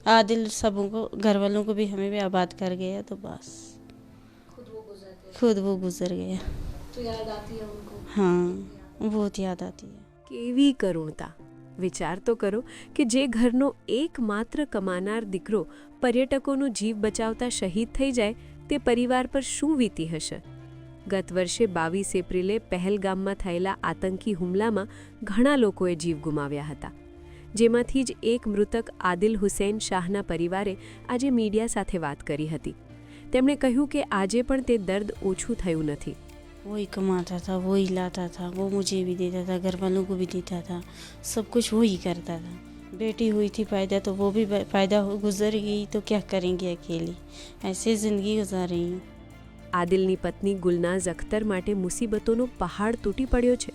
आदिल सबको, घर वालों को भी, हमें भी आबाद कर गया, तो बस खुद वो गुजर गया। तो याद आती है उनको? हाँ, बहुत याद आती है। કેવી કરુણતા! વિચાર તો કરો કે જે ઘરનો એકમાત્ર કમાનાર દીકરો પર્યટકોનો જીવ બચાવતા શહીદ થઈ જાય તે પરિવાર પર શું વીતી હશે. ગત વર્ષે 22 એપ્રિલે પહેલગામમાં થયેલા આતંકી હુમલામાં ઘણા લોકોએ જીવ ગુમાવ્યા હતા, જેમાંથી જ એક મૃતક આદિલ હુસૈન શાહના પરિવારે આજે મીડિયા સાથે વાત કરી હતી. તેમણે કહ્યું કે આજે પણ તે દર્દ ઓછું થયું નથી. वही कमाता था, वही लाता था, वो मुझे भी देता था, घर वालों को भी देता था, सब कुछ वही करता था। बेटी हुई थी पैदा, तो वो भी पैदा गुजर गई, तो क्या करेंगे अकेली, ऐसे ज़िंदगी गुजार रही हूँ। આદિલની પત્ની ગુલનાઝ અખ્તર માટે મુસીબતોનો પહાડ તૂટી પડ્યો છે,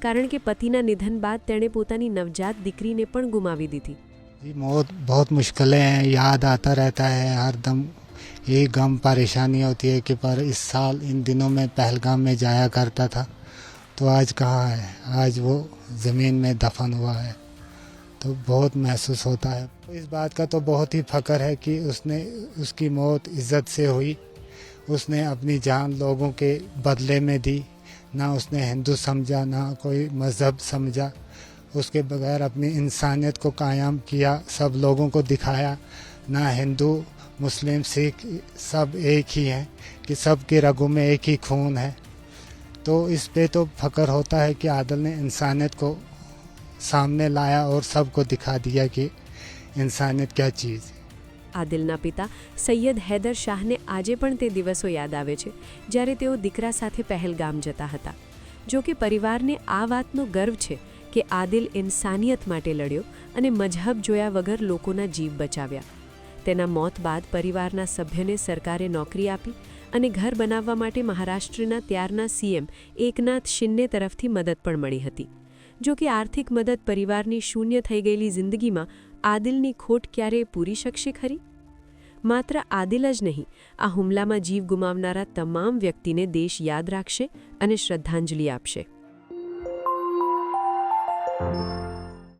કારણ કે પતિના નિધન બાદ તેણે પોતાની નવજાત દીકરીને પણ ગુમાવી દીધી. मौत बहुत मुश्किलें हैं, याद आता रहता है हर दम, ये गम परेशानी होती है कि पर इस साल इन दिनों में पहलगाम में जाया करता था, तो आज कहाँ है, आज वो ज़मीन में दफन हुआ है, तो बहुत महसूस होता है. इस बात का तो बहुत ही फ़ख्र है कि उसकी मौत इज़्ज़त से हुई. उसने अपनी जान लोगों के बदले में दी, ना उसने हिंदू समझा ना कोई मज़हब समझा, उसके बगैर अपनी इंसानियत को कायम किया, सब लोगों को दिखाया, ना हिंदू मुस्लिम सिख सब एक ही हैं, कि सब के रगों में एक ही खून है. तो इस पे तो फ़ख्र होता है कि आदिल ने इंसानियत को सामने लाया और सबको दिखा दिया कि इंसानियत क्या चीज़ है. આદિલના પિતા સૈયદ હૈદર શાહને આજે પણ તે દિવસો યાદ આવે છે જ્યારે તેઓ દીકરા સાથે પહેલગામ જતા હતા. જો કે પરિવારને આ વાતનો ગર્વ છે કે આદિલ ઇન્સાનિયત માટે લડ્યો અને મઝહબ જોયા વગર લોકોના જીવ બચાવ્યા. તેના મોત બાદ પરિવારના સભ્યને સરકારે નોકરી આપી અને ઘર બનાવવા માટે મહારાષ્ટ્રના ત્યારના સીએમ એકનાથ શિંદે તરફથી મદદ પણ મળી હતી. જો કે આર્થિક મદદ પરિવારની શૂન્ય થઈ ગયેલી જિંદગીમાં આદિલની ખોટ ક્યારેય પૂરી શકશે ખરી? માત્ર આદિલ જ નહીં, આ હુમલામાં જીવ ગુમાવનારા તમામ વ્યક્તિને દેશ યાદ રાખશે અને શ્રદ્ધાંજલિ આપશે.